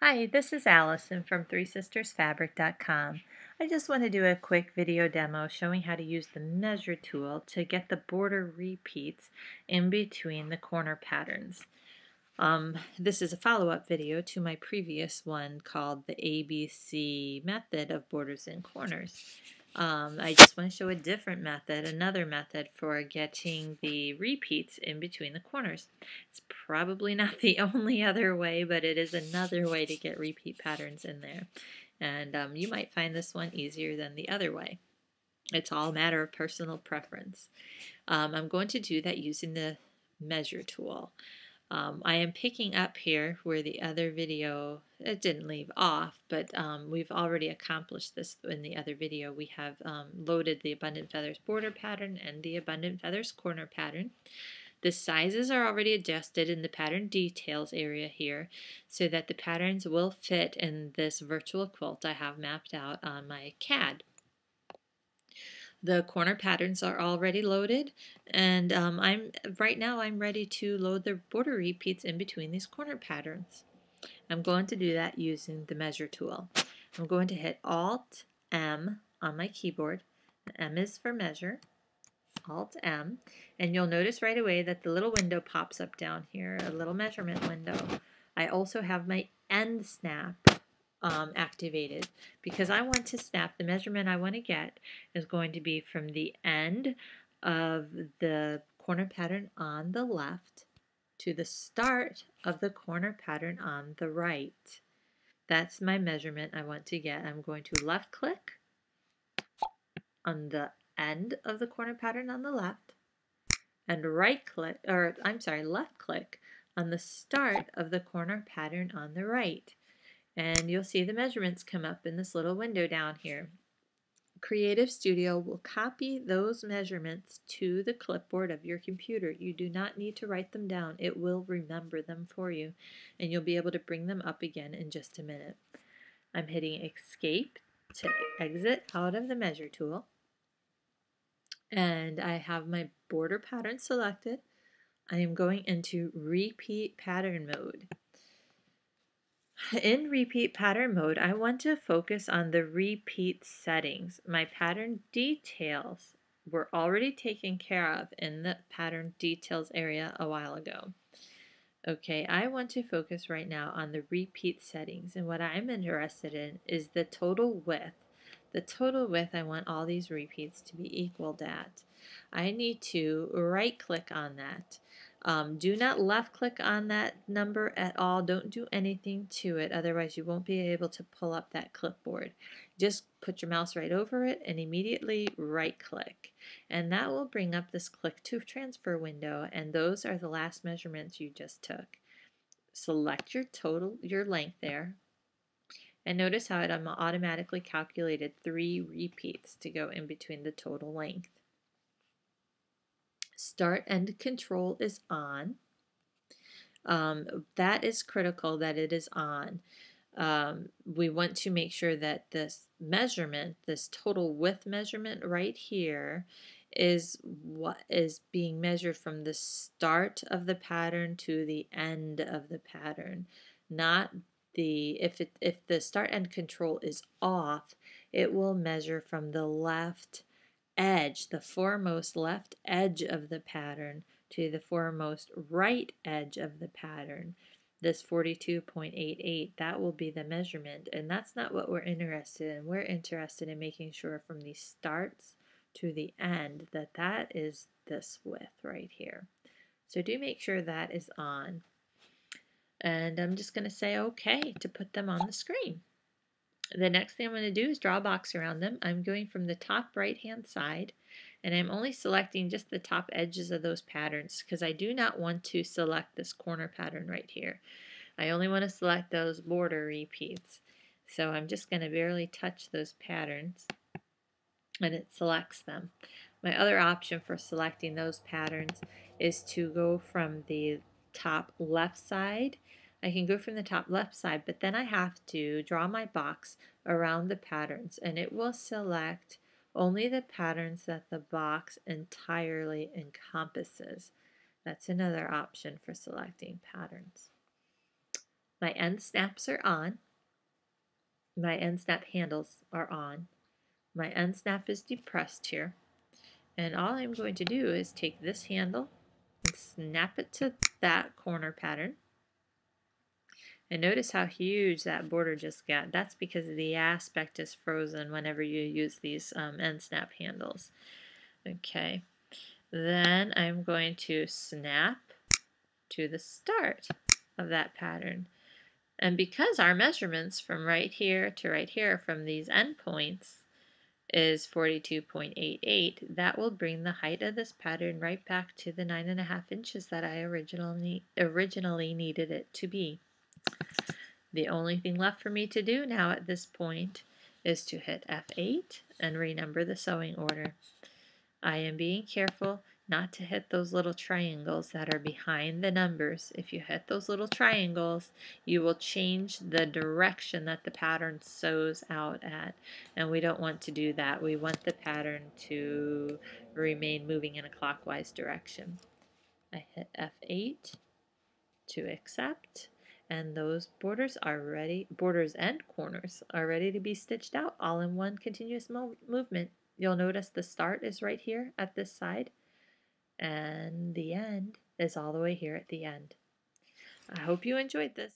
Hi, this is Allison from threesistersfabric.com. I just want to do a quick video demo showing how to use the measure tool to get the border repeats in between the corner patterns. This is a follow-up video to my previous one called the ABC method of borders and corners. I just want to show a different method, another method for getting the repeats in between the corners. It's probably not the only other way, but it is another way to get repeat patterns in there. And you might find this one easier than the other way. It's all a matter of personal preference. I'm going to do that using the measure tool. I am picking up here where the other video, it didn't leave off, but we've already accomplished this in the other video. We have loaded the Abundant Feathers border pattern and the Abundant Feathers corner pattern. The sizes are already adjusted in the pattern details area here so that the patterns will fit in this virtual quilt I have mapped out on my CAD. The corner patterns are already loaded, and right now I'm ready to load the border repeats in between these corner patterns. I'm going to do that using the measure tool. I'm going to hit Alt M on my keyboard. M is for measure. Alt M, and you'll notice right away that the little window pops up down here, a little measurement window. I also have my end snap activated because I want to snap. The measurement I want to get is going to be from the end of the corner pattern on the left to the start of the corner pattern on the right. That's my measurement I want to get. I'm going to left click on the end of the corner pattern on the left and left click on the start of the corner pattern on the right. And you'll see the measurements come up in this little window down here. Creative Studio will copy those measurements to the clipboard of your computer. You do not need to write them down. It will remember them for you, and you'll be able to bring them up again in just a minute. I'm hitting Escape to exit out of the measure tool, and I have my border pattern selected. I am going into repeat pattern mode. In repeat pattern mode, I want to focus on the repeat settings. My pattern details were already taken care of in the pattern details area a while ago. Okay, I want to focus right now on the repeat settings, and what I'm interested in is the total width. The total width I want all these repeats to be equaled at. I need to right click on that. Do not left click on that number at all. Don't do anything to it, otherwise you won't be able to pull up that clipboard. Just put your mouse right over it and immediately right click. And that will bring up this click to transfer window, and those are the last measurements you just took. Select your length there, and notice how it automatically calculated 3 repeats to go in between the total length. Start end control is on. That is critical that it is on. We want to make sure that this measurement, this total width measurement right here, is what is being measured from the start of the pattern to the end of the pattern, not if the start end control is off, it will measure from the left edge, the foremost left edge of the pattern to the foremost right edge of the pattern. This 42.88, that will be the measurement, and that's not what we're interested in. We're interested in making sure from the starts to the end that that is this width right here. So do make sure that is on. And I'm just going to say OK to put them on the screen. The next thing I'm going to do is draw a box around them. I'm going from the top right hand side, and I'm only selecting just the top edges of those patterns because I do not want to select this corner pattern right here. I only want to select those border repeats. So I'm just going to barely touch those patterns, and it selects them. My other option for selecting those patterns is to go from the top left side. I can go from the top left side, but then I have to draw my box around the patterns, and it will select only the patterns that the box entirely encompasses. That's another option for selecting patterns. My end snaps are on. My end snap handles are on. My end snap is depressed here. And all I'm going to do is take this handle and snap it to that corner pattern. And notice how huge that border just got. That's because the aspect is frozen whenever you use these end snap handles. Okay, then I'm going to snap to the start of that pattern. And because our measurements from right here to right here from these endpoints is 42.88, that will bring the height of this pattern right back to the 9.5 inches that I originally needed it to be. The only thing left for me to do now at this point is to hit F8 and renumber the sewing order. I am being careful not to hit those little triangles that are behind the numbers. If you hit those little triangles, you will change the direction that the pattern sews out at. And we don't want to do that. We want the pattern to remain moving in a clockwise direction. I hit F8 to accept, and those borders and corners are ready to be stitched out all in one continuous movement. You'll notice the start is right here at this side, and the end is all the way here at the end. I hope you enjoyed this.